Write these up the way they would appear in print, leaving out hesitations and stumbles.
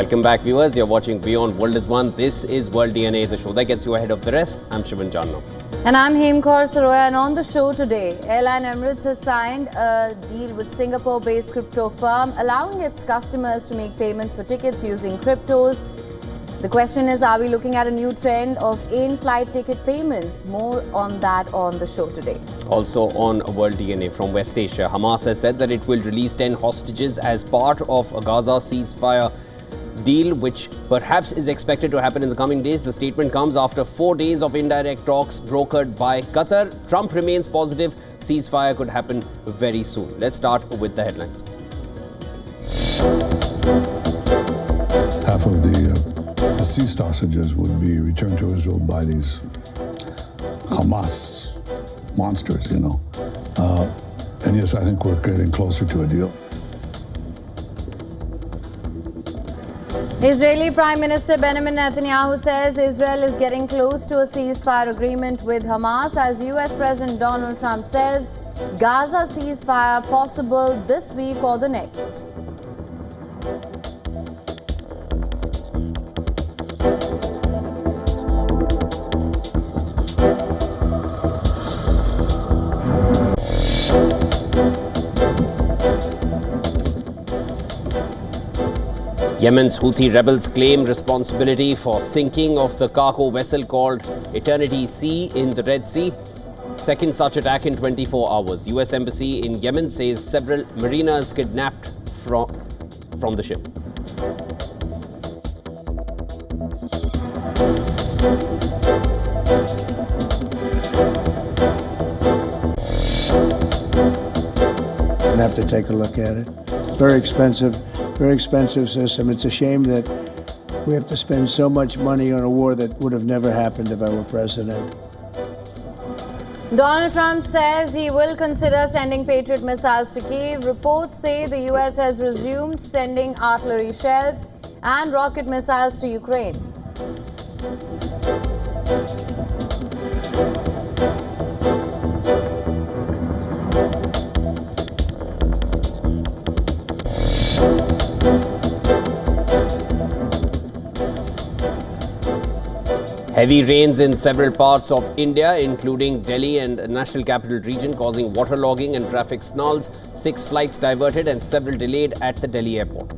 Welcome back, viewers. You're watching Beyond World is One. This is World DNA, the show that gets you ahead of the rest. I'm Shivan Janna. And I'm Hemkaur Saroya. And on the show today, airline Emirates has signed a deal with Singapore-based crypto firm, allowing its customers to make payments for tickets using cryptos. The question is, are we looking at a new trend of in-flight ticket payments? More on that on the show today. Also on World DNA from West Asia, Hamas has said that it will release 10 hostages as part of a Gaza ceasefire deal, which perhaps is expected to happen in the coming days. The statement comes after 4 days of indirect talks brokered by Qatar. Trump remains positive ceasefire could happen very soon. Let's start with the headlines. Half of the seized hostages would be returned to Israel by these Hamas monsters, and yes, I think we're getting closer to a deal. Israeli Prime Minister Benjamin Netanyahu says Israel is getting close to a ceasefire agreement with Hamas, as US President Donald Trump says Gaza ceasefire possible this week or the next. Yemen's Houthi rebels claim responsibility for sinking of the cargo vessel called Eternity Sea in the Red Sea. Second such attack in 24 hours. US Embassy in Yemen says several mariners kidnapped from the ship. We'll have to take a look at it. Very expensive system. It's a shame that we have to spend so much money on a war that would have never happened if I were president. Donald Trump says he will consider sending Patriot missiles to Kyiv. Reports say the US has resumed sending artillery shells and rocket missiles to Ukraine. Heavy rains in several parts of India, including Delhi and National Capital Region, causing waterlogging and traffic snarls. 6 flights diverted and several delayed at the Delhi airport.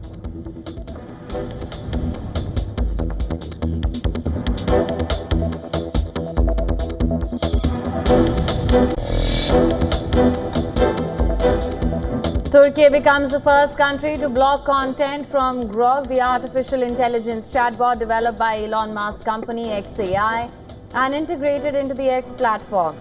Turkey becomes the first country to block content from Grok, the artificial intelligence chatbot developed by Elon Musk's company X AI and integrated into the X platform.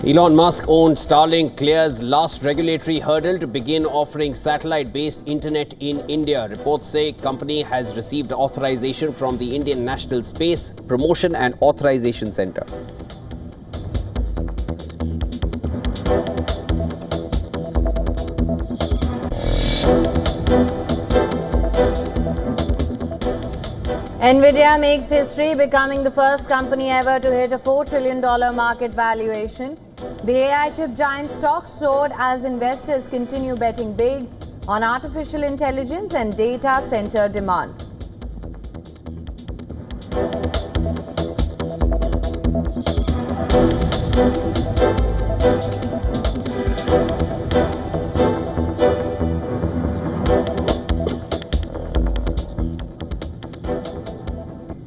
Elon Musk-owned Starlink clears last regulatory hurdle to begin offering satellite-based internet in India. Reports say company has received authorization from the Indian National Space Promotion and Authorization Center. Nvidia makes history, becoming the first company ever to hit a $4 trillion market valuation. The AI chip giant stock soared as investors continue betting big on artificial intelligence and data center demand.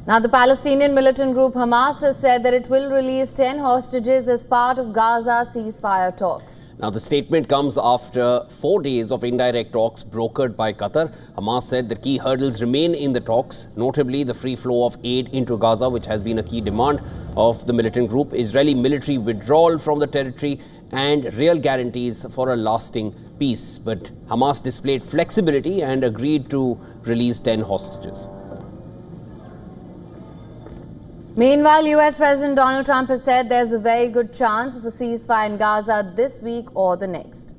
Now, the Palestinian militant group Hamas has said that it will release 10 hostages as part of Gaza ceasefire talks. Now, the statement comes after 4 days of indirect talks brokered by Qatar. Hamas said the key hurdles remain in the talks, notably the free flow of aid into Gaza, which has been a key demand of the militant group, Israeli military withdrawal from the territory, and real guarantees for a lasting peace. But Hamas displayed flexibility and agreed to release 10 hostages. Meanwhile, US President Donald Trump has said there's a very good chance of a ceasefire in Gaza this week or the next.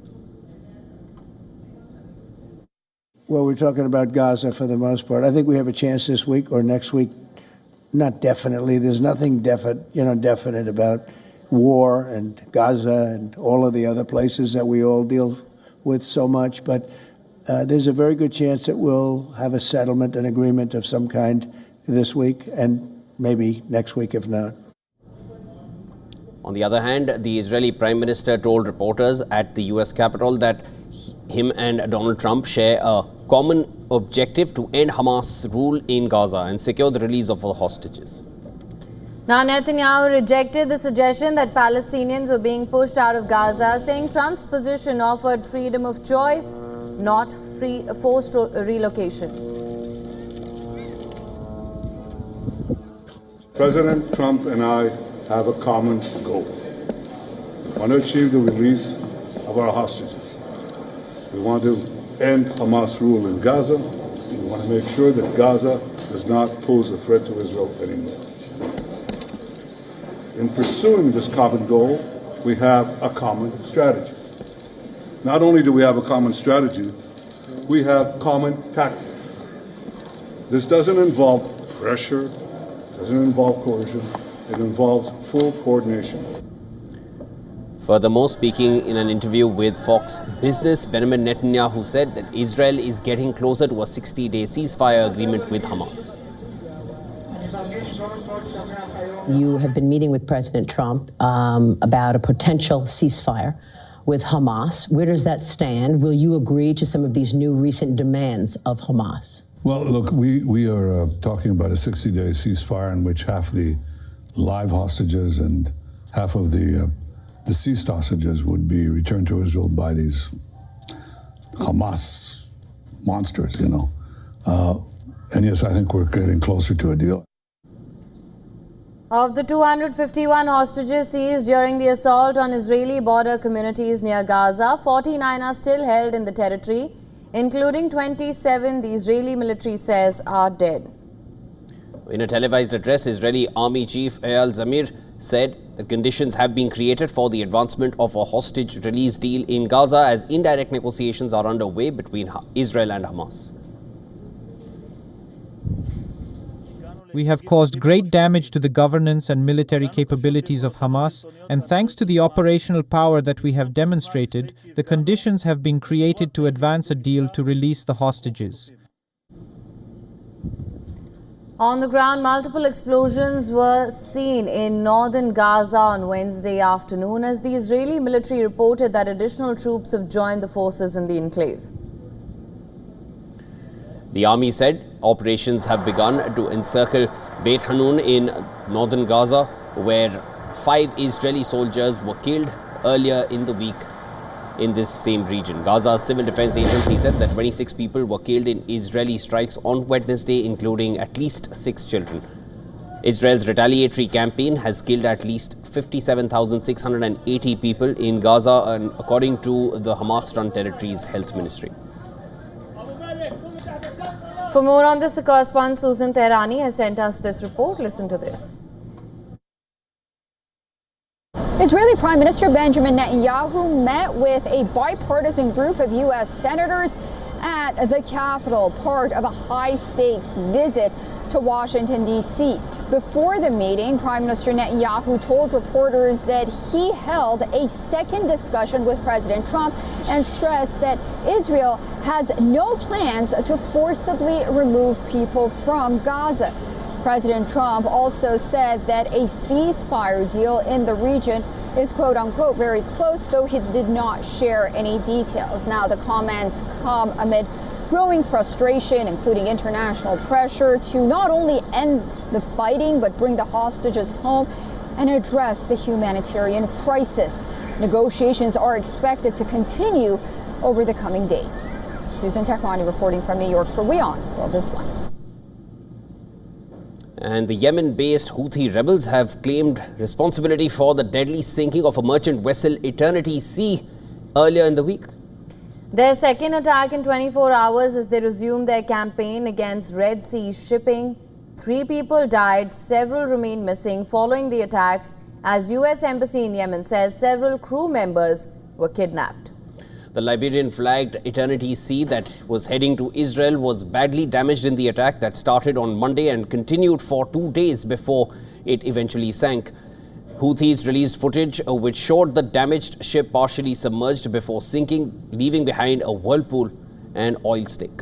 Well, we're talking about Gaza for the most part. I think we have a chance this week or next week not definitely. There's nothing definite about war and Gaza and all of the other places that we all deal with so much. But there's a very good chance that we'll have a settlement, an agreement of some kind this week, and maybe next week if not. On the other hand, the Israeli Prime Minister told reporters at the US Capitol that him and Donald Trump share a common objective to end Hamas' rule in Gaza and secure the release of all hostages. Now, Netanyahu rejected the suggestion that Palestinians were being pushed out of Gaza, saying Trump's position offered freedom of choice, not forced relocation. President Trump and I have a common goal. We want to achieve the release of our hostages. We want to end Hamas rule in Gaza. We want to make sure that Gaza does not pose a threat to Israel anymore. In pursuing this common goal, we have a common strategy. Not only do we have a common strategy, we have common tactics. This doesn't involve pressure, doesn't involve coercion, it involves full coordination. Furthermore, speaking in an interview with Fox Business, Benjamin Netanyahu said that Israel is getting closer to a 60-day ceasefire agreement with Hamas. You have been meeting with President Trump about a potential ceasefire with Hamas. Where does that stand? Will you agree to some of these new recent demands of Hamas? Well, look, we are talking about a 60-day ceasefire in which half the live hostages and half of the deceased hostages would be returned to Israel by these Hamas monsters, you know. And yes, I think we're getting closer to a deal. Of the 251 hostages seized during the assault on Israeli border communities near Gaza, 49 are still held in the territory, including 27 the Israeli military says are dead. In a televised address, Israeli Army Chief Eyal Zamir said the conditions have been created for the advancement of a hostage release deal in Gaza as indirect negotiations are underway between Israel and Hamas. We have caused great damage to the governance and military capabilities of Hamas, and thanks to the operational power that we have demonstrated, the conditions have been created to advance a deal to release the hostages. On the ground, multiple explosions were seen in northern Gaza on Wednesday afternoon as the Israeli military reported that additional troops have joined the forces in the enclave. The army said operations have begun to encircle Beit Hanun in northern Gaza, where 5 Israeli soldiers were killed earlier in the week in this same region. Gaza's Civil Defense Agency said that 26 people were killed in Israeli strikes on Wednesday, including at least 6 children. Israel's retaliatory campaign has killed at least 57,680 people in Gaza, and according to the Hamas-run territory's health ministry. For more on this, the correspondent Susan Tehrani has sent us this report. Listen to this. Israeli Prime Minister Benjamin Netanyahu met with a bipartisan group of U.S. senators at the Capitol, part of a high-stakes visit to Washington, D.C. Before the meeting, Prime Minister Netanyahu told reporters that he held a second discussion with President Trump and stressed that Israel has no plans to forcibly remove people from Gaza. President Trump also said that a ceasefire deal in the region is quote-unquote very close, though he did not share any details. Now, the comments come amid growing frustration, including international pressure to not only end the fighting, but bring the hostages home and address the humanitarian crisis. Negotiations are expected to continue over the coming days. Susan Tehrani reporting from New York for WION World is One. And the Yemen-based Houthi rebels have claimed responsibility for the deadly sinking of a merchant vessel Eternity Sea earlier in the week. Their second attack in 24 hours as they resumed their campaign against Red Sea shipping. 3 people died, several remain missing following the attacks, as U.S. Embassy in Yemen says several crew members were kidnapped. The Liberian-flagged Eternity Sea that was heading to Israel was badly damaged in the attack that started on Monday and continued for 2 days before it eventually sank. Houthis released footage which showed the damaged ship partially submerged before sinking, leaving behind a whirlpool and oil slick.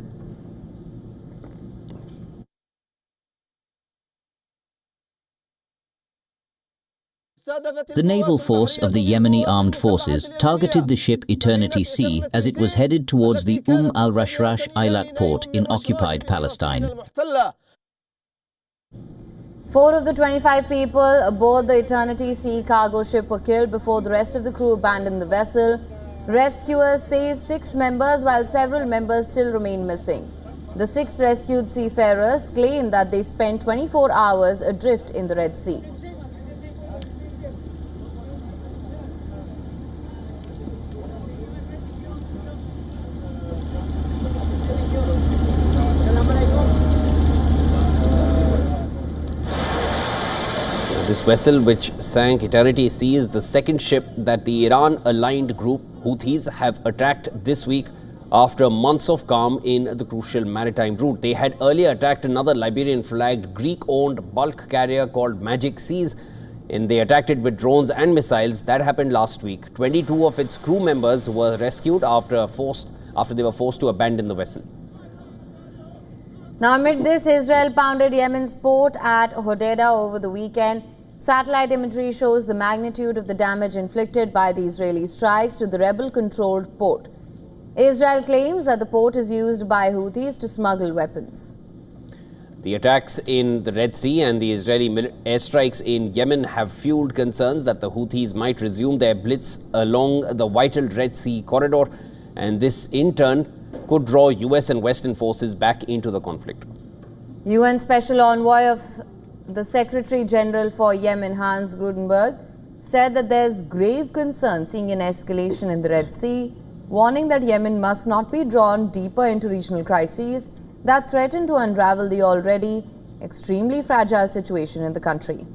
The naval force of the Yemeni armed forces targeted the ship Eternity Sea as it was headed towards the al-Rashrash Eilat port in occupied Palestine. 4 of the 25 people aboard the Eternity Sea cargo ship were killed before the rest of the crew abandoned the vessel. Rescuers saved 6 members while several members still remain missing. The 6 rescued seafarers claim that they spent 24 hours adrift in the Red Sea. This vessel, which sank Eternity Sea, is the second ship that the Iran-aligned group Houthis have attacked this week after months of calm in the crucial maritime route. They had earlier attacked another Liberian-flagged Greek-owned bulk carrier called Magic Seas, and they attacked it with drones and missiles. That happened last week. 22 of its crew members were rescued after they were forced to abandon the vessel. Now, amid this, Israel pounded Yemen's port at Hodeidah over the weekend. Satellite imagery shows the magnitude of the damage inflicted by the Israeli strikes to the rebel-controlled port. Israel claims that the port is used by Houthis to smuggle weapons. The attacks in the Red Sea and the Israeli airstrikes in Yemen have fueled concerns that the Houthis might resume their blitz along the vital Red Sea corridor, and this in turn could draw US and Western forces back into the conflict. UN Special Envoy of the Secretary General for Yemen, Hans Grudenberg, said that there's grave concern seeing an escalation in the Red Sea, warning that Yemen must not be drawn deeper into regional crises that threaten to unravel the already extremely fragile situation in the country.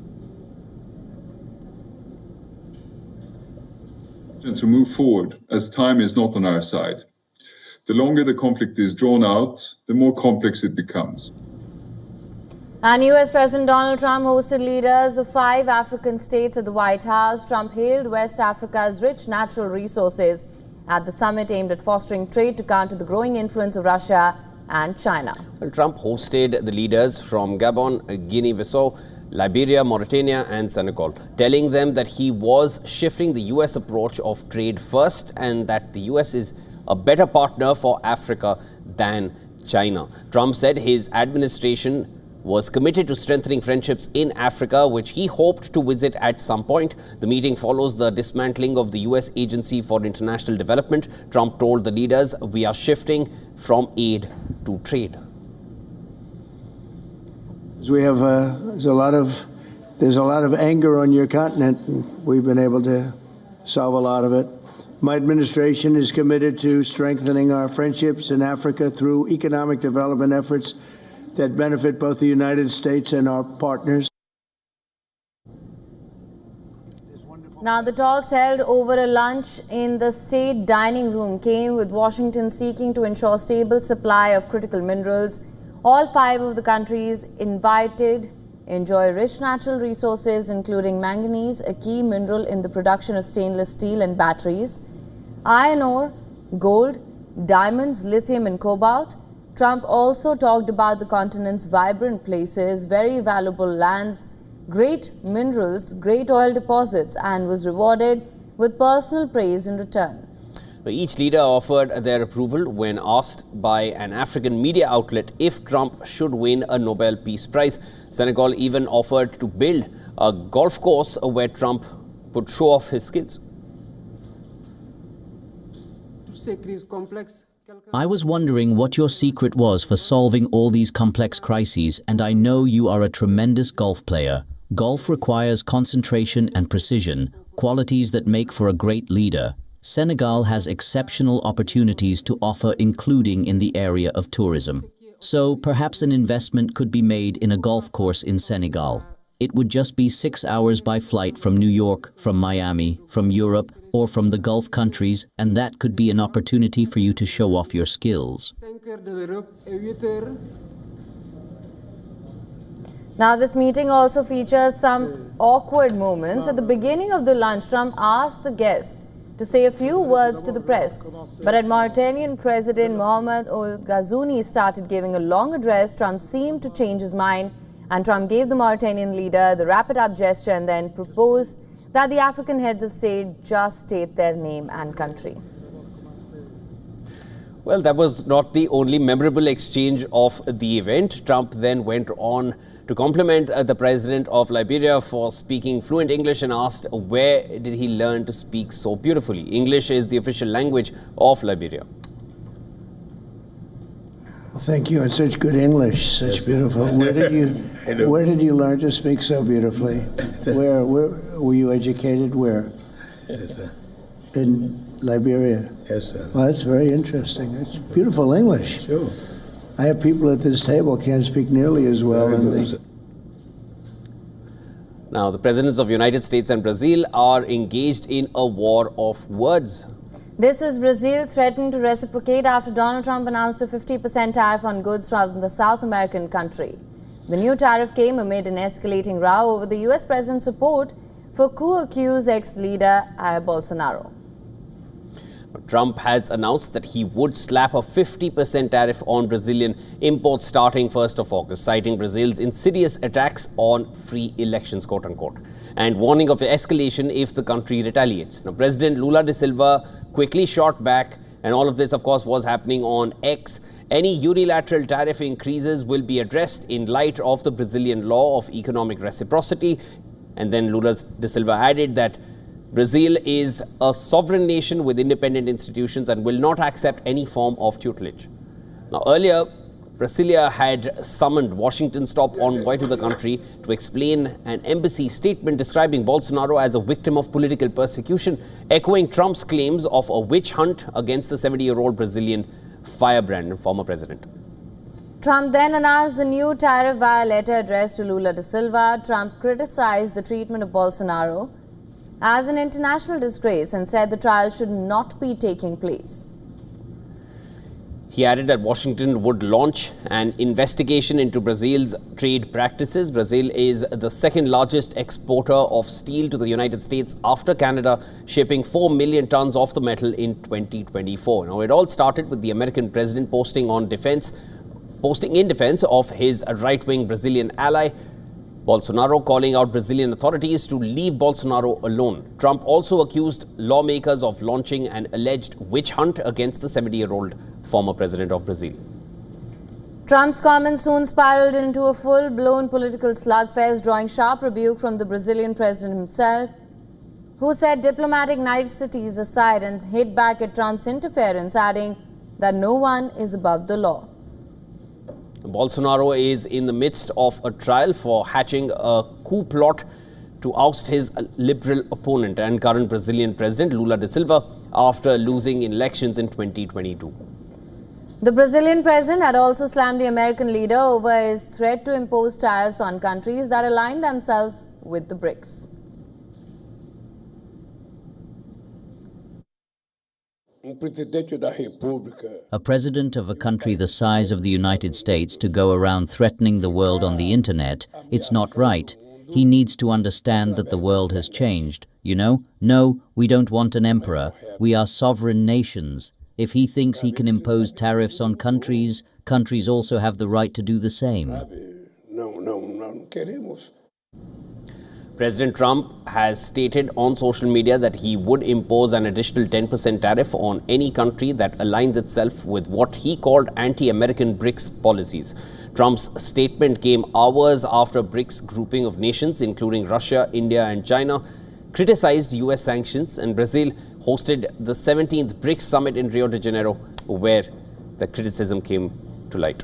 To move forward, as time is not on our side. The longer the conflict is drawn out, the more complex it becomes. And US President Donald Trump hosted leaders of 5 African states at the White House. Trump hailed West Africa's rich natural resources at the summit aimed at fostering trade to counter the growing influence of Russia and China. Well, Trump hosted the leaders from Gabon, Guinea-Bissau, Liberia, Mauritania and Senegal, telling them that he was shifting the US approach of trade first and that the US is a better partner for Africa than China. Trump said his administration was committed to strengthening friendships in Africa, which he hoped to visit at some point. The meeting follows the dismantling of the US Agency for International Development. Trump told the leaders, "We are shifting from aid to trade." We have there's a lot of anger on your continent, and we've been able to solve a lot of it. My administration is committed to strengthening our friendships in Africa through economic development efforts that benefit both the United States and our partners. Now, the talks held over a lunch in the state dining room came with Washington seeking to ensure stable supply of critical minerals. All 5 of the countries invited enjoy rich natural resources, including manganese, a key mineral in the production of stainless steel and batteries, iron ore, gold, diamonds, lithium and cobalt. Trump also talked about the continent's vibrant places, very valuable lands, great minerals, great oil deposits, and was rewarded with personal praise in return. Each leader offered their approval when asked by an African media outlet if Trump should win a Nobel Peace Prize. Senegal even offered to build a golf course where Trump would show off his skills. I was wondering what your secret was for solving all these complex crises, and I know you are a tremendous golf player. Golf requires concentration and precision, qualities that make for a great leader. Senegal has exceptional opportunities to offer, including in the area of tourism. So perhaps an investment could be made in a golf course in Senegal. It would just be 6 hours by flight from New York, from Miami, from Europe, or from the Gulf countries, and that could be an opportunity for you to show off your skills. Now, this meeting also features some awkward moments. At the beginning of the lunch, Trump asked the guests to say a few words to the press. But as Mauritanian President Mohamed Ould Ghazouani started giving a long address, Trump seemed to change his mind, and Trump gave the Mauritanian leader the wrap-it-up gesture and then proposed that the African heads of state just state their name and country. Well, that was not the only memorable exchange of the event. Trump then went on to compliment the president of Liberia for speaking fluent English and asked where did he learn to speak so beautifully. English is the official language of Liberia. Well, thank you. It's such good English, such beautiful. Where did you learn to speak so beautifully? Where were you educated? Where? Yes, sir. In Liberia. Yes, sir. Well, that's very interesting. It's beautiful English. Sure. I have people at this table can't speak nearly as well. Now, the presidents of United States and Brazil are engaged in a war of words. This is Brazil threatened to reciprocate after Donald Trump announced a 50% tariff on goods from the South American country. The new tariff came amid an escalating row over the U.S. president's support for coup-accused ex-leader Jair Bolsonaro. Trump has announced that he would slap a 50% tariff on Brazilian imports starting 1st of August, citing Brazil's insidious attacks on free elections, quote unquote, and warning of escalation if the country retaliates. Now, President Lula da Silva quickly shot back, and all of this, of course, was happening on X. Any unilateral tariff increases will be addressed in light of the Brazilian law of economic reciprocity. And then Lula da Silva added that Brazil is a sovereign nation with independent institutions and will not accept any form of tutelage. Now, earlier, Brasilia had summoned Washington's top envoy to the country to explain an embassy statement describing Bolsonaro as a victim of political persecution, echoing Trump's claims of a witch hunt against the 70-year-old Brazilian firebrand and former president. Trump then announced the new tariff via letter addressed to Lula da Silva. Trump criticized the treatment of Bolsonaro as an international disgrace and said the trial should not be taking place. He added that Washington would launch an investigation into Brazil's trade practices. Brazil is the second largest exporter of steel to the United States after Canada, shipping 4 million tons of the metal in 2024. Now, it all started with the American president posting in defense of his right-wing Brazilian ally, Bolsonaro, calling out Brazilian authorities to leave Bolsonaro alone. Trump also accused lawmakers of launching an alleged witch hunt against the 70-year-old former president of Brazil. Trump's comments soon spiraled into a full-blown political slugfest, drawing sharp rebuke from the Brazilian president himself, who set diplomatic niceties aside and hit back at Trump's interference, adding that no one is above the law. Bolsonaro is in the midst of a trial for hatching a coup plot to oust his liberal opponent and current Brazilian president Lula da Silva after losing elections in 2022. The Brazilian president had also slammed the American leader over his threat to impose tariffs on countries that align themselves with the BRICS. A president of a country the size of the United States to go around threatening the world on the internet, it's not right. He needs to understand that the world has changed. You know? No, we don't want an emperor. We are sovereign nations. If he thinks he can impose tariffs on countries, countries also have the right to do the same. President Trump has stated on social media that he would impose an additional 10% tariff on any country that aligns itself with what he called anti-American BRICS policies. Trump's statement came hours after BRICS grouping of nations, including Russia, India and China, criticized US sanctions, and Brazil hosted the 17th BRICS summit in Rio de Janeiro, where the criticism came to light.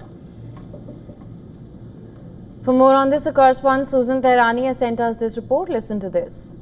For more on this, our correspondent Susan Tehrani has sent us this report. Listen to this.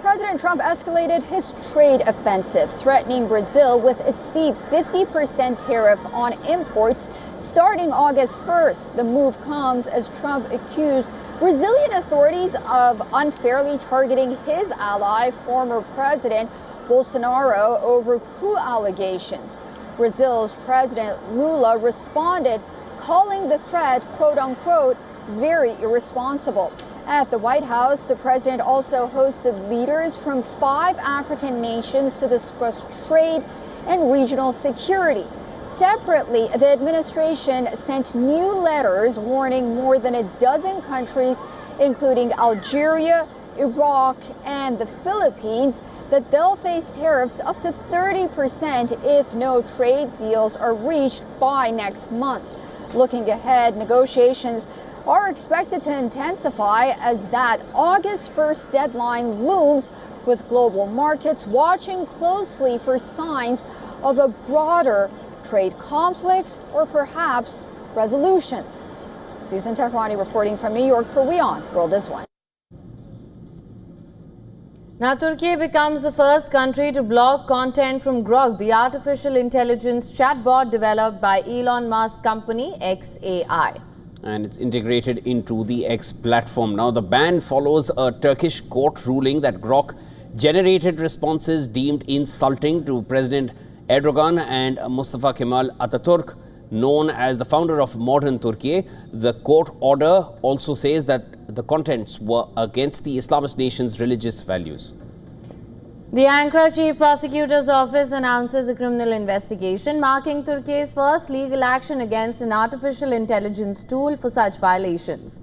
President President Trump escalated his trade offensive, threatening Brazil with a steep 50% tariff on imports starting August 1st. The move comes as Trump accused Brazilian authorities of unfairly targeting his ally, former President Bolsonaro, over coup allegations. Brazil's President Lula responded, calling the threat, quote unquote, very irresponsible. At the White House, the president also hosted leaders from 5 African nations to discuss trade and regional security. Separately, the administration sent new letters warning more than a dozen countries, including Algeria, Iraq, and the Philippines, that they'll face tariffs up to 30% if no trade deals are reached by next month. Looking ahead, negotiations are expected to intensify as that August 1st deadline looms, with global markets watching closely for signs of a broader trade conflict or perhaps resolutions. Susan Tehrani reporting from New York for WION World is One. Now, Turkey becomes the first country to block content from Grok, the artificial intelligence chatbot developed by Elon Musk's company X AI. And it's integrated into the X platform. Now, the ban follows a Turkish court ruling that Grok generated responses deemed insulting to President Erdogan and Mustafa Kemal Atatürk, known as the founder of modern Turkey. The court order also says that the contents were against the Islamist nation's religious values. The Ankara Chief Prosecutor's Office announces a criminal investigation, marking Turkey's first legal action against an artificial intelligence tool for such violations.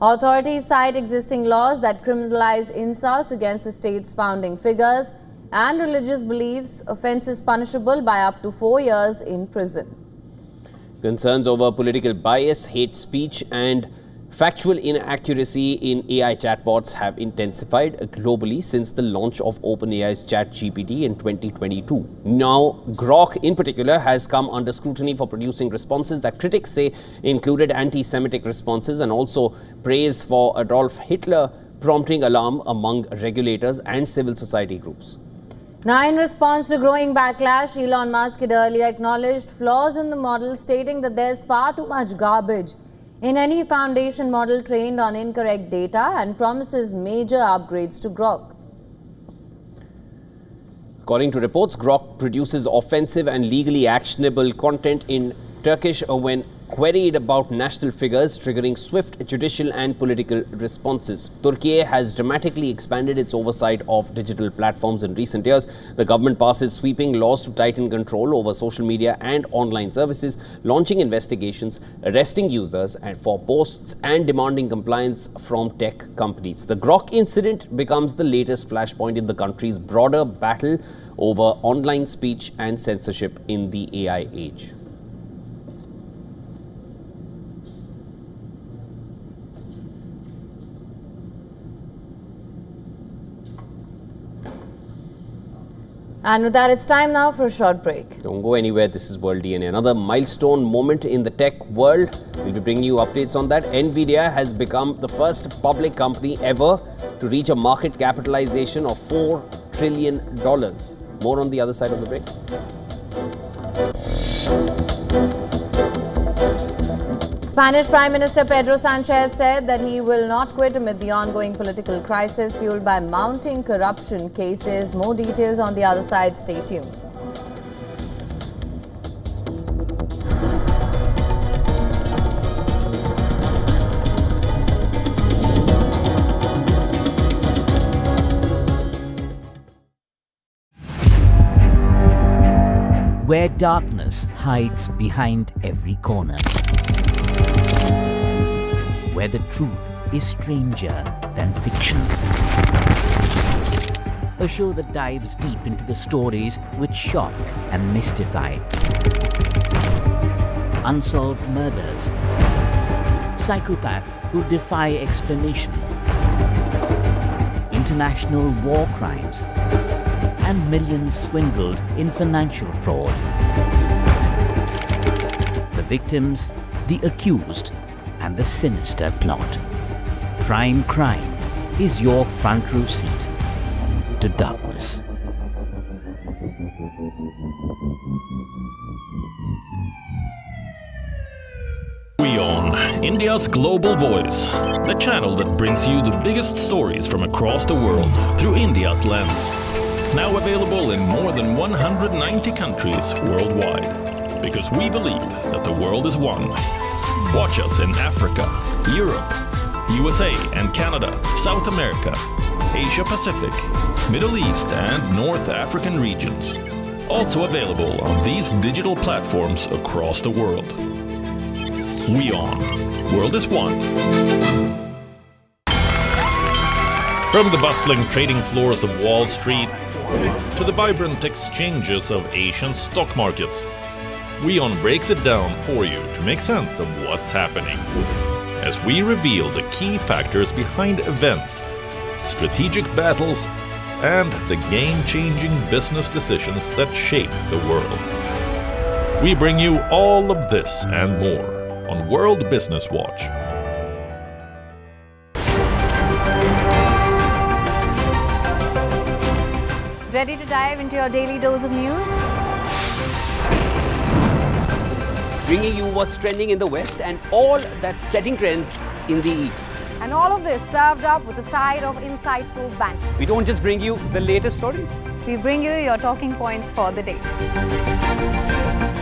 Authorities cite existing laws that criminalize insults against the state's founding figures and religious beliefs, offences punishable by up to 4 years in prison. Concerns over political bias, hate speech and factual inaccuracy in AI chatbots have intensified globally since the launch of OpenAI's ChatGPT in 2022. Now, Grok in particular has come under scrutiny for producing responses that critics say included anti-Semitic responses and also praise for Adolf Hitler, prompting alarm among regulators and civil society groups. Now, in response to growing backlash, Elon Musk had earlier acknowledged flaws in the model, stating that there's far too much garbage in any foundation model trained on incorrect data, and promises major upgrades to Grok. According to reports, Grok produces offensive and legally actionable content in Turkish when queried about national figures, triggering swift judicial and political responses. Turkey has dramatically expanded its oversight of digital platforms in recent years. The government passes sweeping laws to tighten control over social media and online services, launching investigations, arresting users for posts and demanding compliance from tech companies. The Grok incident becomes the latest flashpoint in the country's broader battle over online speech and censorship in the AI age. And with that, it's time now for a short break. Don't go anywhere. This is World DNA. Another milestone moment in the tech world. We'll be bringing you updates on that. Nvidia has become the first public company ever to reach a market capitalization of $4 trillion. More on the other side of the break. Spanish Prime Minister Pedro Sanchez said that he will not quit amid the ongoing political crisis fueled by mounting corruption cases. More details on the other side. Stay tuned. Where darkness hides behind every corner. Where the truth is stranger than fiction. A show that dives deep into the stories which shock and mystify. Unsolved murders. Psychopaths who defy explanation. International war crimes. And millions swindled in financial fraud. The victims, the accused, and the sinister plot. Prime Crime is your front row seat. into darkness. WION, India's global voice, the channel that brings you the biggest stories from across the world through India's lens. Now available in more than 190 countries worldwide. Because we believe that the world is one. Watch us in Africa, Europe, USA and Canada, South America, Asia Pacific, Middle East and North African regions. Also available on these digital platforms across the world. WION, World is One. From the bustling trading floors of Wall Street to the vibrant exchanges of Asian stock markets, WION breaks it down for you to make sense of what's happening. As we reveal the key factors behind events, strategic battles, and the game-changing business decisions that shape the world. We bring you all of this and more on World Business Watch. Ready to dive into your daily dose of news? Bringing you what's trending in the West and all that's setting trends in the East. And all of this served up with a side of insightful banter. We don't just bring you the latest stories. We bring you your talking points for the day.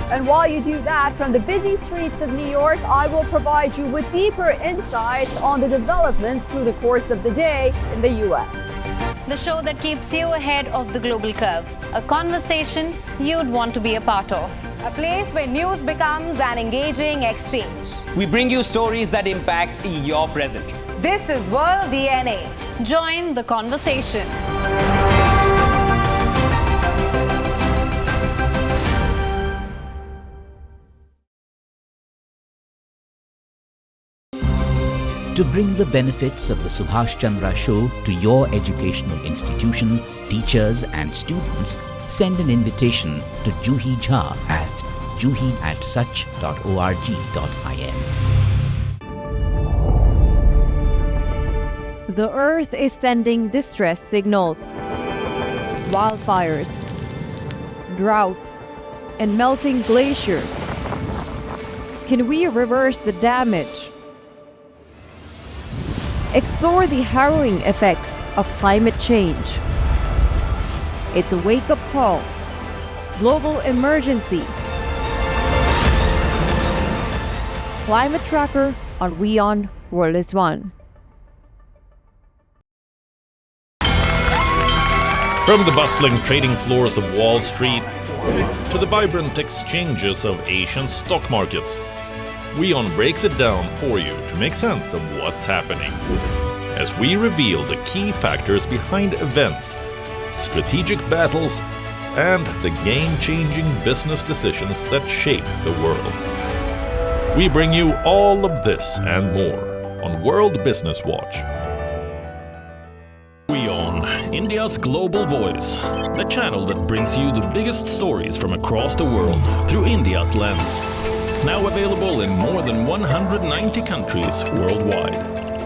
And while you do that, from the busy streets of New York, I will provide you with deeper insights on the developments through the course of the day in the U.S. The show that keeps you ahead of the global curve. A conversation you'd want to be a part of. A place where news becomes an engaging exchange. We bring you stories that impact your present. This is World DNA. Join the conversation. To bring the benefits of the Subhash Chandra Show to your educational institution, teachers and students, send an invitation to Juhi Jha at juhi@such.org.in. The Earth is sending distress signals. Wildfires, droughts, and melting glaciers. Can we reverse the damage? Explore the harrowing effects of climate change. It's a wake-up call. Global emergency. Climate Tracker on WION World is One. From the bustling trading floors of Wall Street to the vibrant exchanges of Asian stock markets, WION breaks it down for you to make sense of what's happening. As we reveal the key factors behind events, strategic battles, and the game-changing business decisions that shape the world. We bring you all of this and more on World Business Watch. WION, India's global voice, the channel that brings you the biggest stories from across the world through India's lens. Now available in more than 190 countries worldwide.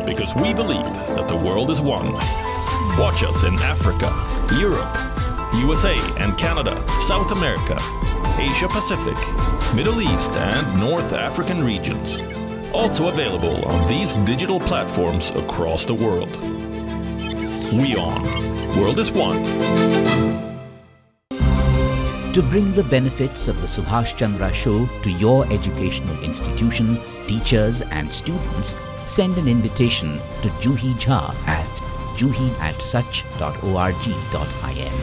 Because we believe that the world is one. Watch us in Africa, Europe, USA and Canada, South America, Asia Pacific, Middle East and North African regions. Also available on these digital platforms across the world. WION, World is One. To bring the benefits of the Subhash Chandra Show to your educational institution, teachers and students, send an invitation to Juhi Jha at juhi@such.org.in.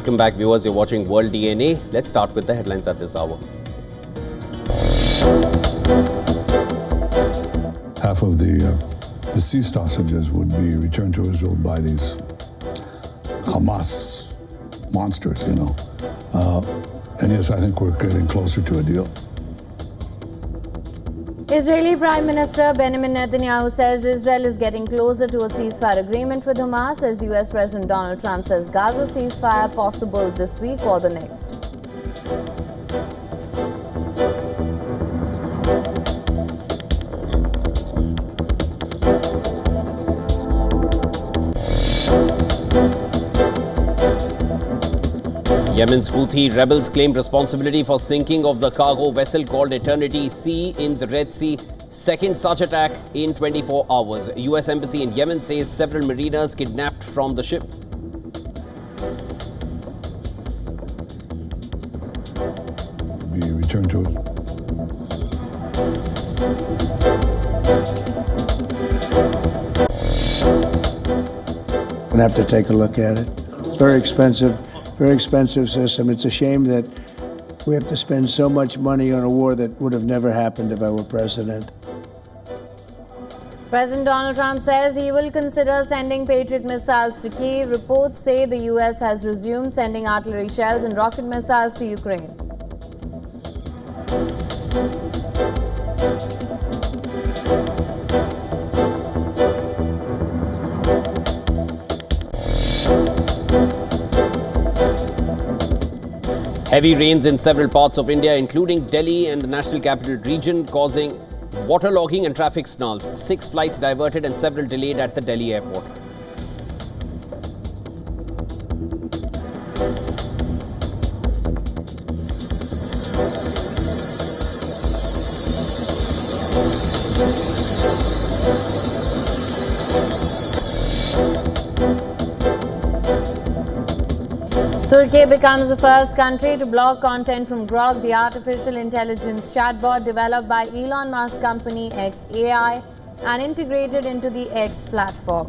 Welcome back, viewers. You're watching World DNA. Let's start with the headlines at this hour. Half of the deceased hostages would be returned to Israel by these Hamas monsters, And yes, I think we're getting closer to a deal. Israeli Prime Minister Benjamin Netanyahu says Israel is getting closer to a ceasefire agreement with Hamas, as US President Donald Trump says Gaza ceasefire possible this week or the next. Yemen's Houthi rebels claimed responsibility for sinking of the cargo vessel called Eternity Sea in the Red Sea. Second such attack in 24 hours. US Embassy in Yemen says several mariners kidnapped from the ship. Be returned to Israel. We'll have to take a look at it. It's very expensive system. It's a shame that we have to spend so much money on a war that would have never happened if I were president. President Donald Trump says he will consider sending Patriot missiles to Kyiv. Reports say the US has resumed sending artillery shells and rocket missiles to Ukraine. Heavy rains in several parts of India, including Delhi and the National Capital Region, causing waterlogging and traffic snarls. 6 flights diverted and several delayed at the Delhi airport. Turkey becomes the first country to block content from Grok, the artificial intelligence chatbot developed by Elon Musk company X AI and integrated into the X platform.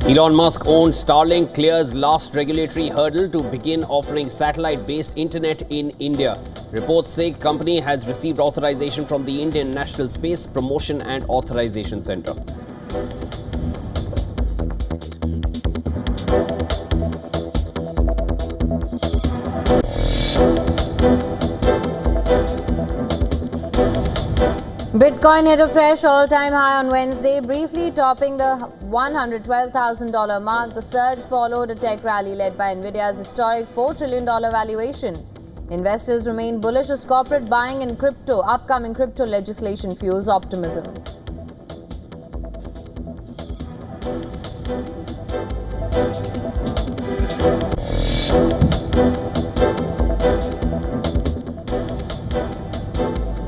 Elon Musk-owned Starlink clears last regulatory hurdle to begin offering satellite-based internet in India. Reports say company has received authorization from the Indian National Space Promotion and Authorization Center. Bitcoin hit a fresh all-time high on Wednesday, briefly topping the $112,000 mark. The surge followed a tech rally led by Nvidia's historic $4 trillion valuation. Investors remain bullish as corporate buying in crypto. Upcoming crypto legislation fuels optimism.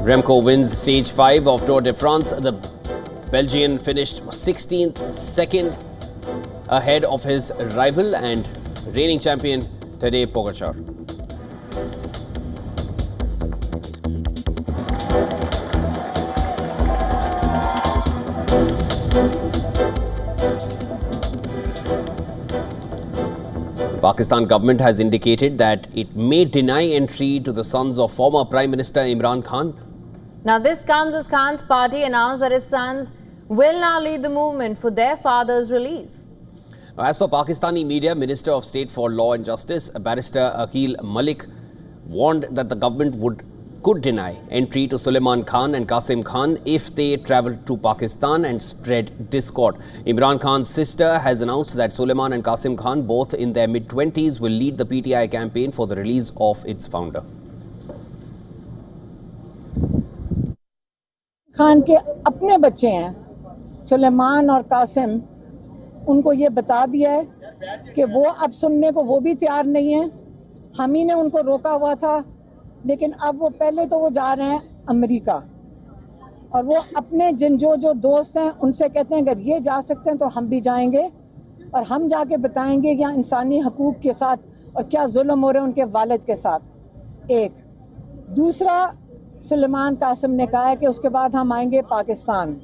Remco wins Stage 5 of Tour de France. The Belgian finished 16th, second ahead of his rival and reigning champion Tadej Pogacar. The Pakistan government has indicated that it may deny entry to the sons of former Prime Minister Imran Khan. Now, this comes as Khan's party announced that his sons will now lead the movement for their father's release. Now, as per Pakistani media, Minister of State for Law and Justice, Barrister Akhil Malik, warned that the government could deny entry to Suleiman Khan and Qasim Khan if they travelled to Pakistan and spread discord. Imran Khan's sister has announced that Suleiman and Qasim Khan, both in their mid-20s, will lead the PTI campaign for the release of its founder. Khan के अपने बच्चे हैं सुलेमान और कासिम, उनको ये बता दिया है कि वो अब सुनने को वो भी तैयार नहीं है। हम ही ने उनको रोका हुआ था, लेकिन अब वो पहले तो वो जा रहे हैं अमेरिका और वो अपने जो दोस्त हैं उनसे कहते हैं अगर ये जा सकते हैं तो हम भी जाएंगे और हम जाके बताएंगे यहाँ इंसानी हकूक़ के साथ और क्या जुल्म हो रहे हैं उनके वालिद के साथ। एक दूसरा, सुलेमान कासिम ने कहा है कि उसके बाद हम आएंगे पाकिस्तान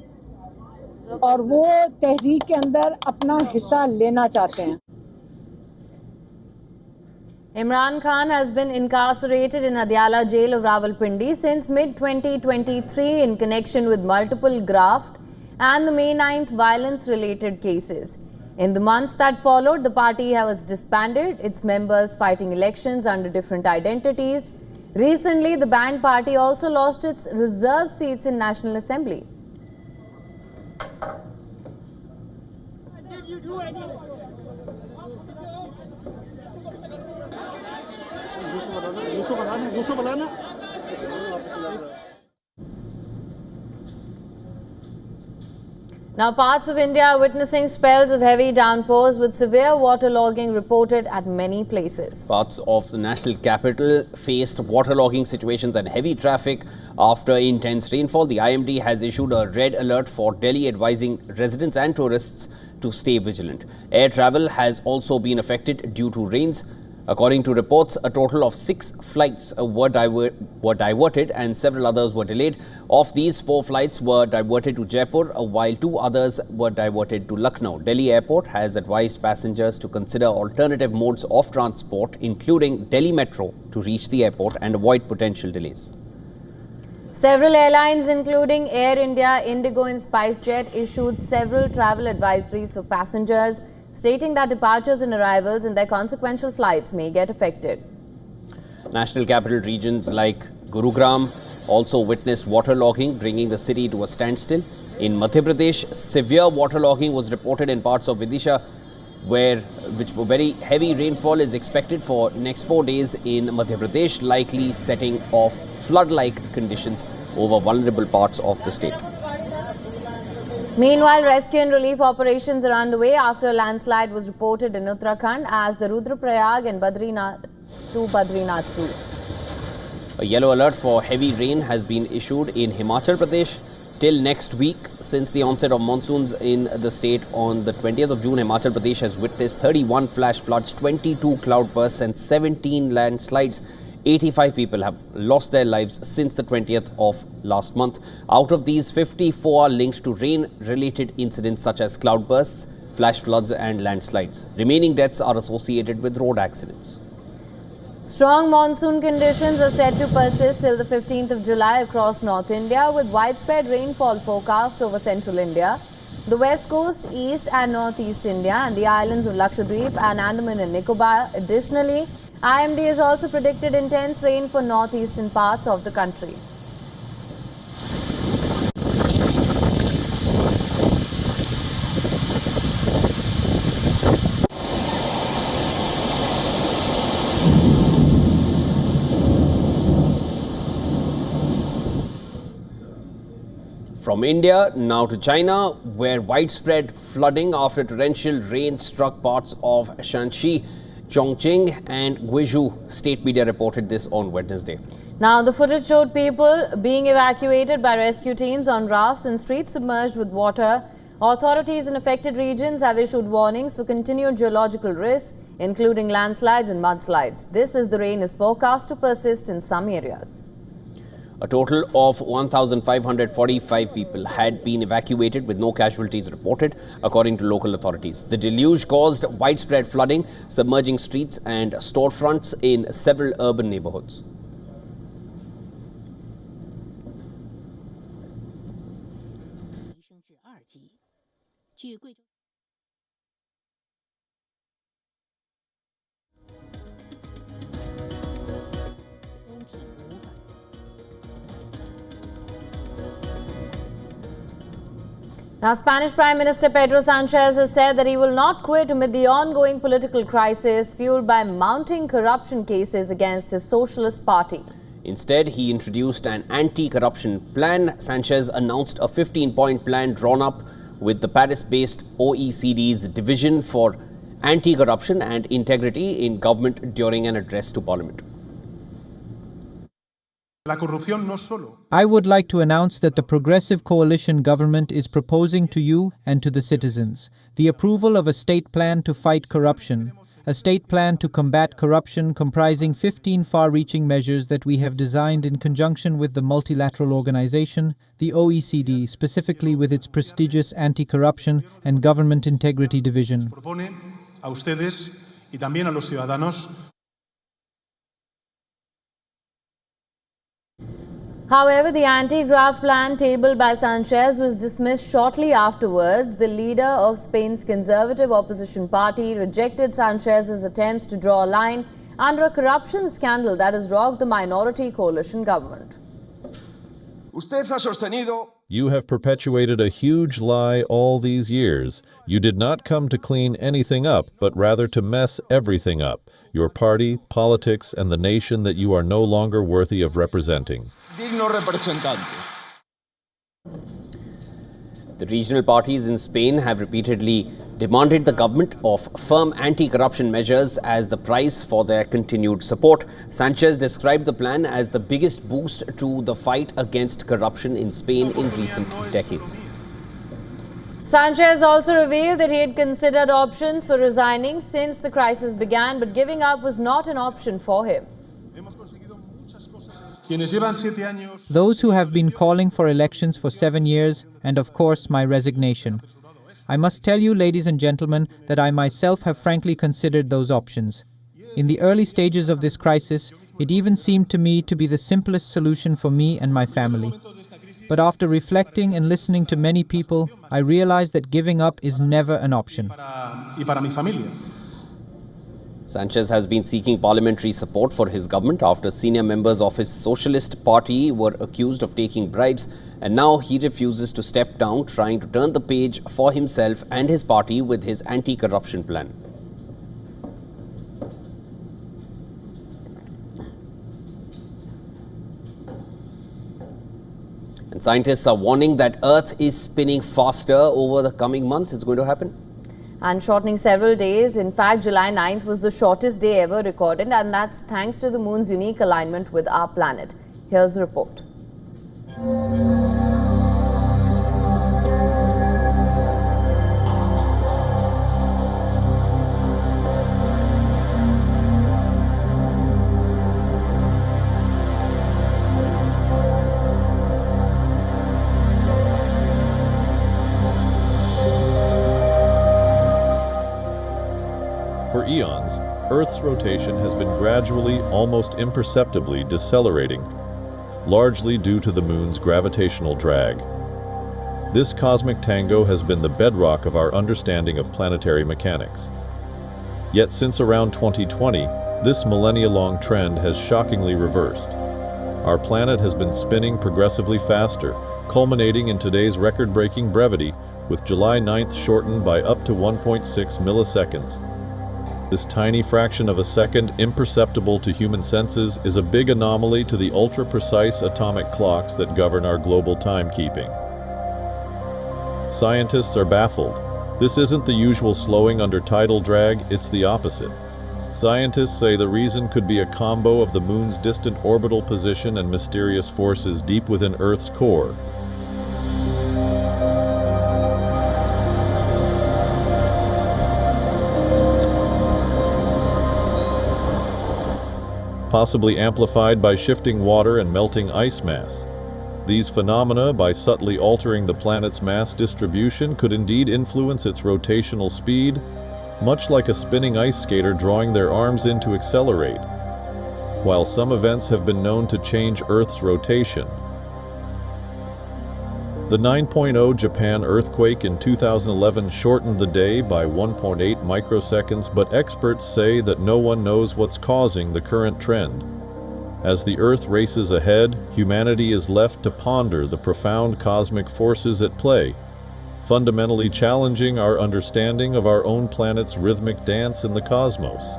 और वो तहरीक के अंदर अपना हिस्सा लेना चाहते हैं। Imran Khan has been incarcerated in Adyala jail of Rawalpindi since mid-2023 in connection with multiple graft and the May 9th violence-related cases. In the months that followed, the party was disbanded, its members fighting elections under different identities. Recently, the banned party also lost its reserve seats in National Assembly. Now, parts of India are witnessing spells of heavy downpours with severe waterlogging reported at many places. Parts of the national capital faced waterlogging situations and heavy traffic after intense rainfall. The IMD has issued a red alert for Delhi, advising residents and tourists to stay vigilant. Air travel has also been affected due to rains. According to reports, a total of 6 flights were diverted and several others were delayed. Of these, 4 flights were diverted to Jaipur, while 2 others were diverted to Lucknow. Delhi Airport has advised passengers to consider alternative modes of transport, including Delhi Metro, to reach the airport and avoid potential delays. Several airlines, including Air India, Indigo and SpiceJet, issued several travel advisories for passengers, stating that departures and arrivals in their consequential flights may get affected. National capital regions like Gurugram also witnessed waterlogging, bringing the city to a standstill. In Madhya Pradesh, severe waterlogging was reported in parts of Vidisha, which very heavy rainfall is expected for next 4 days in Madhya Pradesh, likely setting off flood-like conditions over vulnerable parts of the state. Meanwhile, rescue and relief operations are underway after a landslide was reported in Uttarakhand as the Rudraprayag and Badrinath route. A yellow alert for heavy rain has been issued in Himachal Pradesh till next week. Since the onset of monsoons in the state on the 20th of June, Himachal Pradesh has witnessed 31 flash floods, 22 cloudbursts and 17 landslides. 85 people have lost their lives since the 20th of last month. Out of these, 54 are linked to rain-related incidents such as cloudbursts, flash floods and landslides. Remaining deaths are associated with road accidents. Strong monsoon conditions are set to persist till the 15th of July across North India, with widespread rainfall forecast over central India, the west coast, east and northeast India and the islands of Lakshadweep and Andaman and Nicobar. Additionally, IMD has also predicted intense rain for northeastern parts of the country. From India, now to China, where widespread flooding after torrential rain struck parts of Shanxi, Chongqing and Guizhou. State media reported this on Wednesday. Now, the footage showed people being evacuated by rescue teams on rafts and streets submerged with water. Authorities in affected regions have issued warnings for continued geological risks, including landslides and mudslides. This as the rain is forecast to persist in some areas. A total of 1,545 people had been evacuated with no casualties reported, according to local authorities. The deluge caused widespread flooding, submerging streets and storefronts in several urban neighborhoods. Now, Spanish Prime Minister Pedro Sanchez has said that he will not quit amid the ongoing political crisis fueled by mounting corruption cases against his Socialist Party. Instead, he introduced an anti-corruption plan. Sanchez announced a 15-point plan drawn up with the Paris-based OECD's Division for Anti-Corruption and Integrity in Government during an address to Parliament. I would like to announce that the Progressive Coalition government is proposing to you and to the citizens the approval of a state plan to fight corruption, a state plan to combat corruption comprising 15 far-reaching measures that we have designed in conjunction with the multilateral organization, the OECD, specifically with its prestigious anti-corruption and government integrity division. A ustedes y también a los ciudadanos. However, the anti-graft plan tabled by Sanchez was dismissed shortly afterwards. The leader of Spain's conservative opposition party rejected Sanchez's attempts to draw a line under a corruption scandal that has rocked the minority coalition government. You have perpetuated a huge lie all these years. You did not come to clean anything up, but rather to mess everything up. Your party, politics, and the nation that you are no longer worthy of representing. The regional parties in Spain have repeatedly demanded the government of firm anti-corruption measures as the price for their continued support. Sanchez described the plan as the biggest boost to the fight against corruption in Spain in recent decades. Sanchez also revealed that he had considered options for resigning since the crisis began, but giving up was not an option for him. Those who have been calling for elections for 7 years, and of course my resignation. I must tell you, ladies and gentlemen, that I myself have frankly considered those options. In the early stages of this crisis, it even seemed to me to be the simplest solution for me and my family. But after reflecting and listening to many people, I realized that giving up is never an option. Sanchez has been seeking parliamentary support for his government after senior members of his Socialist Party were accused of taking bribes, and now he refuses to step down, trying to turn the page for himself and his party with his anti-corruption plan. And scientists are warning that Earth is spinning faster over the coming months. It's going to happen. And shortening several days. In fact, July 9th was the shortest day ever recorded, and that's thanks to the moon's unique alignment with our planet. Here's the report. For eons, Earth's rotation has been gradually, almost imperceptibly, decelerating, largely due to the moon's gravitational drag. This cosmic tango has been the bedrock of our understanding of planetary mechanics. Yet since around 2020, this millennia-long trend has shockingly reversed. Our planet has been spinning progressively faster, culminating in today's record-breaking brevity, with July 9th shortened by up to 1.6 milliseconds. This tiny fraction of a second, imperceptible to human senses, is a big anomaly to the ultra-precise atomic clocks that govern our global timekeeping. Scientists are baffled. This isn't the usual slowing under tidal drag, it's the opposite. Scientists say the reason could be a combo of the moon's distant orbital position and mysterious forces deep within Earth's core. Possibly amplified by shifting water and melting ice mass. These phenomena, by subtly altering the planet's mass distribution, could indeed influence its rotational speed, much like a spinning ice skater drawing their arms in to accelerate. While some events have been known to change Earth's rotation. The 9.0 Japan earthquake in 2011 shortened the day by 1.8 microseconds, but experts say that no one knows what's causing the current trend. As the Earth races ahead, humanity is left to ponder the profound cosmic forces at play, fundamentally challenging our understanding of our own planet's rhythmic dance in the cosmos.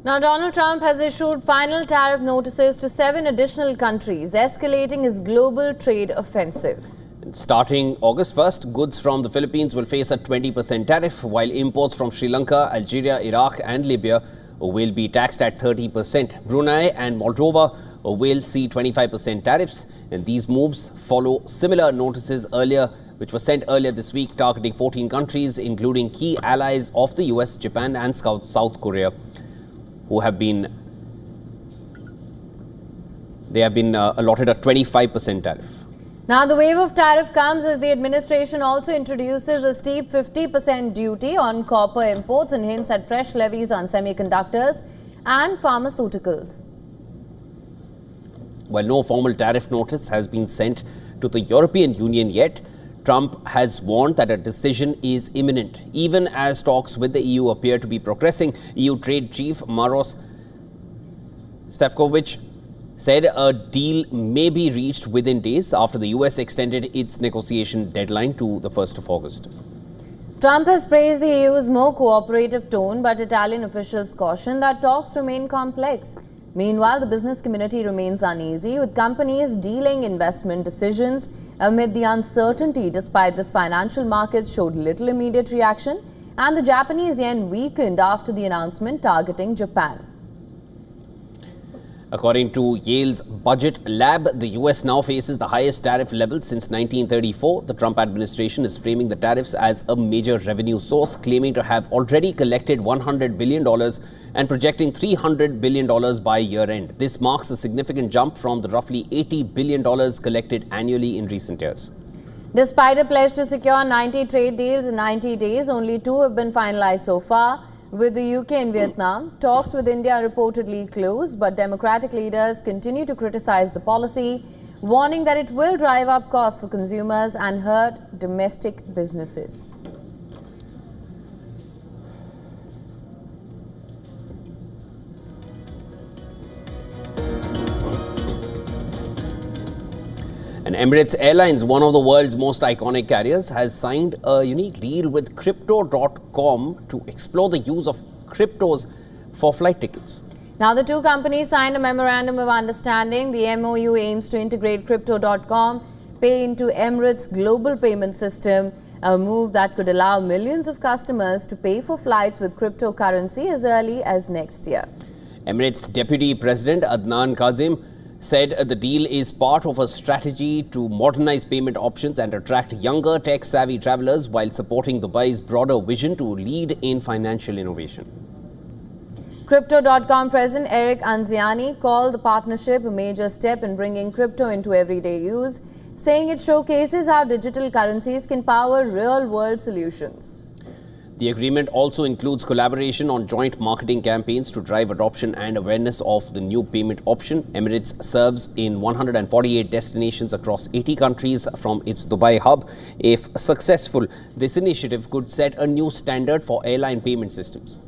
Now, Donald Trump has issued final tariff notices to 7 additional countries, escalating his global trade offensive. Starting August 1st, goods from the Philippines will face a 20% tariff, while imports from Sri Lanka, Algeria, Iraq and Libya will be taxed at 30%. Brunei and Moldova will see 25% tariffs, and these moves follow similar notices which were sent earlier this week, targeting 14 countries, including key allies of the US, Japan and South Korea, who have been allotted a 25% tariff. Now, the wave of tariff comes as the administration also introduces a steep 50% duty on copper imports and hints at fresh levies on semiconductors and pharmaceuticals. While no formal tariff notice has been sent to the European Union yet, Trump has warned that a decision is imminent. Even as talks with the EU appear to be progressing, EU Trade Chief Maros Sefcovic said a deal may be reached within days after the US extended its negotiation deadline to the 1st of August. Trump has praised the EU's more cooperative tone, but Italian officials caution that talks remain complex. Meanwhile, the business community remains uneasy, with companies delaying investment decisions amid the uncertainty. Despite this, financial markets showed little immediate reaction, and the Japanese yen weakened after the announcement targeting Japan. According to Yale's Budget Lab, the US now faces the highest tariff level since 1934. The Trump administration is framing the tariffs as a major revenue source, claiming to have already collected $100 billion and projecting $300 billion by year end. This marks a significant jump from the roughly $80 billion collected annually in recent years. Despite a pledge to secure 90 trade deals in 90 days, only 2 have been finalized so far. With the UK and Vietnam, talks with India are reportedly closed, but democratic leaders continue to criticize the policy, warning that it will drive up costs for consumers and hurt domestic businesses. And Emirates Airlines, one of the world's most iconic carriers, has signed a unique deal with Crypto.com to explore the use of cryptos for flight tickets. Now, the two companies signed a memorandum of understanding. The MOU aims to integrate Crypto.com Pay into Emirates' global payment system, a move that could allow millions of customers to pay for flights with cryptocurrency as early as next year. Emirates Deputy President Adnan Kazim said the deal is part of a strategy to modernize payment options and attract younger tech-savvy travelers while supporting Dubai's broader vision to lead in financial innovation. Crypto.com President Eric Anziani called the partnership a major step in bringing crypto into everyday use, saying it showcases how digital currencies can power real-world solutions. The agreement also includes collaboration on joint marketing campaigns to drive adoption and awareness of the new payment option. Emirates serves in 148 destinations across 80 countries from its Dubai hub. If successful, this initiative could set a new standard for airline payment systems.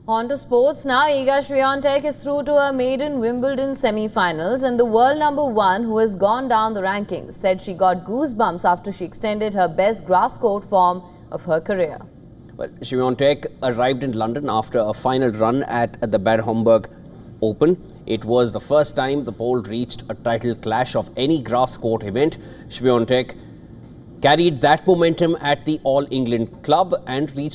On to sports now. Iga Swiatek is through to her maiden Wimbledon semi-finals, and the world number 1, who has gone down the rankings, said she got goosebumps after she extended her best grass court form of her career. Well, Swiatek arrived in London after a final run at the Bad Homburg Open. It was the first time the Pole reached a title clash of any grass court event. Swiatek carried that momentum at the All England Club and reached